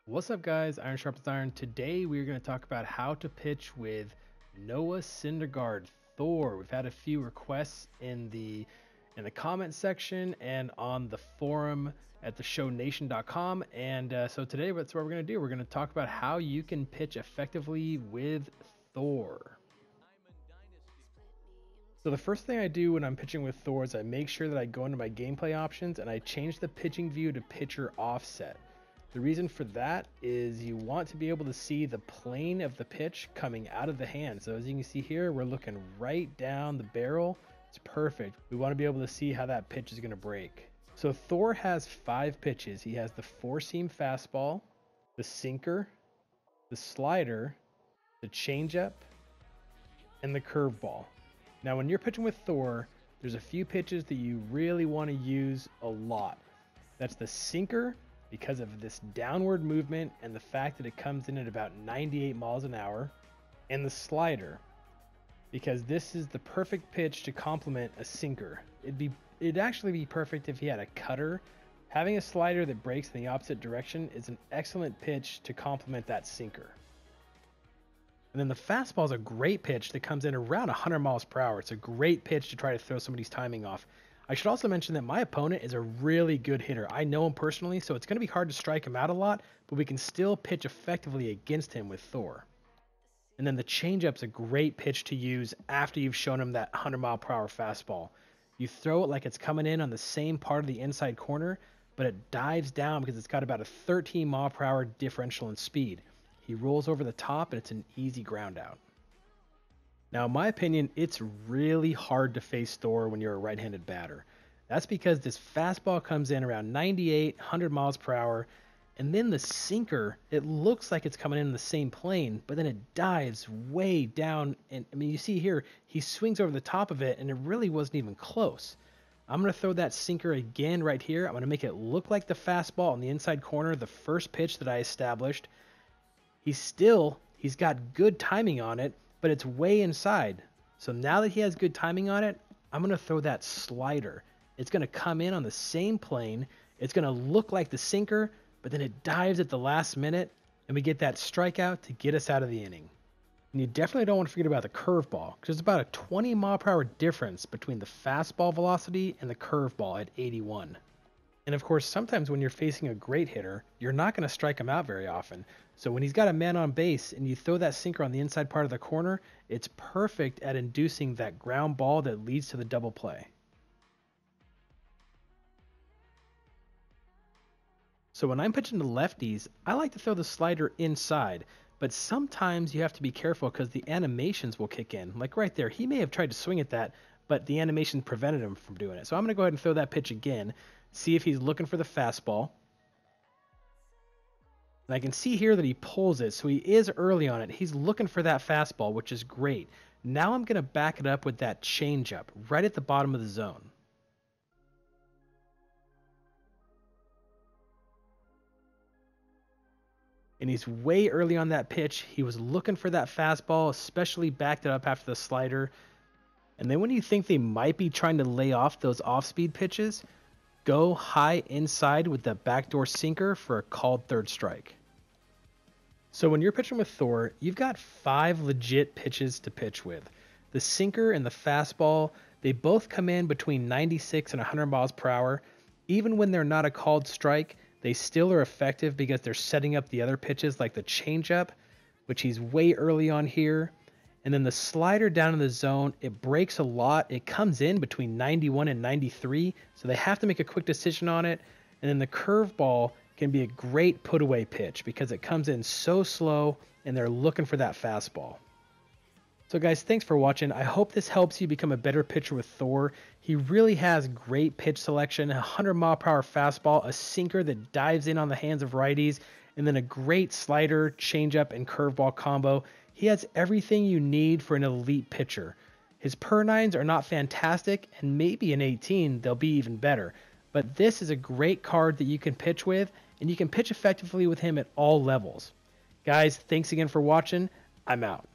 What's up, guys? Iron Sharpens Iron. Today we're going to talk about how to pitch with Noah Syndergaard, Thor. We've had a few requests in the comment section and on the forum at theshownation.com. So today that's what we're going to do. We're going to talk about how you can pitch effectively with Thor. So the first thing I do when I'm pitching with Thor is I make sure that I go into my gameplay options and I change the pitching view to pitcher offset. The reason for that is you want to be able to see the plane of the pitch coming out of the hand. So as you can see here, we're looking right down the barrel. It's perfect. We want to be able to see how that pitch is going to break. So Thor has 5 pitches. He has the 4-seam fastball, the sinker, the slider, the changeup, and the curveball. Now when you're pitching with Thor, there's a few pitches that you really want to use a lot. That's the sinker, because of this downward movement and the fact that it comes in at about 98 miles an hour, and the slider, because this is the perfect pitch to complement a sinker. It'd actually be perfect if he had a cutter. Having a slider that breaks in the opposite direction is an excellent pitch to complement that sinker. And then the fastball is a great pitch that comes in around 100 miles per hour. It's a great pitch to try to throw somebody's timing off. I should also mention that my opponent is a really good hitter. I know him personally, so it's going to be hard to strike him out a lot, but we can still pitch effectively against him with Thor. And then the changeup's a great pitch to use after you've shown him that 100-mile-per-hour fastball. You throw it like it's coming in on the same part of the inside corner, but it dives down because it's got about a 13-mile-per-hour differential in speed. He rolls over the top, and it's an easy ground out. Now, in my opinion, it's really hard to face Thor when you're a right-handed batter. That's because this fastball comes in around 98, 100 miles per hour, and then the sinker, it looks like it's coming in the same plane, but then it dives way down. And I mean, you see here, he swings over the top of it, and it really wasn't even close. I'm going to throw that sinker again right here. I'm going to make it look like the fastball on the inside corner, the first pitch that I established. He's got good timing on it, but it's way inside. So now that he has good timing on it, I'm going to throw that slider. It's going to come in on the same plane. It's going to look like the sinker, but then it dives at the last minute, and we get that strikeout to get us out of the inning. And you definitely don't want to forget about the curveball, because there's about a 20-mile-per-hour difference between the fastball velocity and the curveball at 81. And of course, sometimes when you're facing a great hitter, you're not going to strike him out very often. So when he's got a man on base and you throw that sinker on the inside part of the corner, it's perfect at inducing that ground ball that leads to the double play. So when I'm pitching to lefties, I like to throw the slider inside, but sometimes you have to be careful because the animations will kick in. Like right there, he may have tried to swing at that, but the animation prevented him from doing it. So I'm going to go ahead and throw that pitch again, see if he's looking for the fastball. And I can see here that he pulls it, so he is early on it. He's looking for that fastball, which is great. Now I'm going to back it up with that changeup right at the bottom of the zone. And he's way early on that pitch. He was looking for that fastball, especially backed it up after the slider. And then when you think they might be trying to lay off those off-speed pitches, go high inside with the backdoor sinker for a called third strike. So when you're pitching with Thor, you've got 5 legit pitches to pitch with. The sinker and the fastball, they both come in between 96 and 100 miles per hour. Even when they're not a called strike, they still are effective because they're setting up the other pitches like the changeup, which he's way early on here. And then the slider down in the zone, it breaks a lot. It comes in between 91 and 93, so they have to make a quick decision on it. And then the curveball can be a great put-away pitch because it comes in so slow, and they're looking for that fastball. So guys, thanks for watching. I hope this helps you become a better pitcher with Thor. He really has great pitch selection, a 100-mile-per-hour fastball, a sinker that dives in on the hands of righties, and then a great slider, changeup, and curveball combo. He has everything you need for an elite pitcher. His per-nines are not fantastic, and maybe in 18 they'll be even better. But this is a great card that you can pitch with, and you can pitch effectively with him at all levels. Guys, thanks again for watching. I'm out.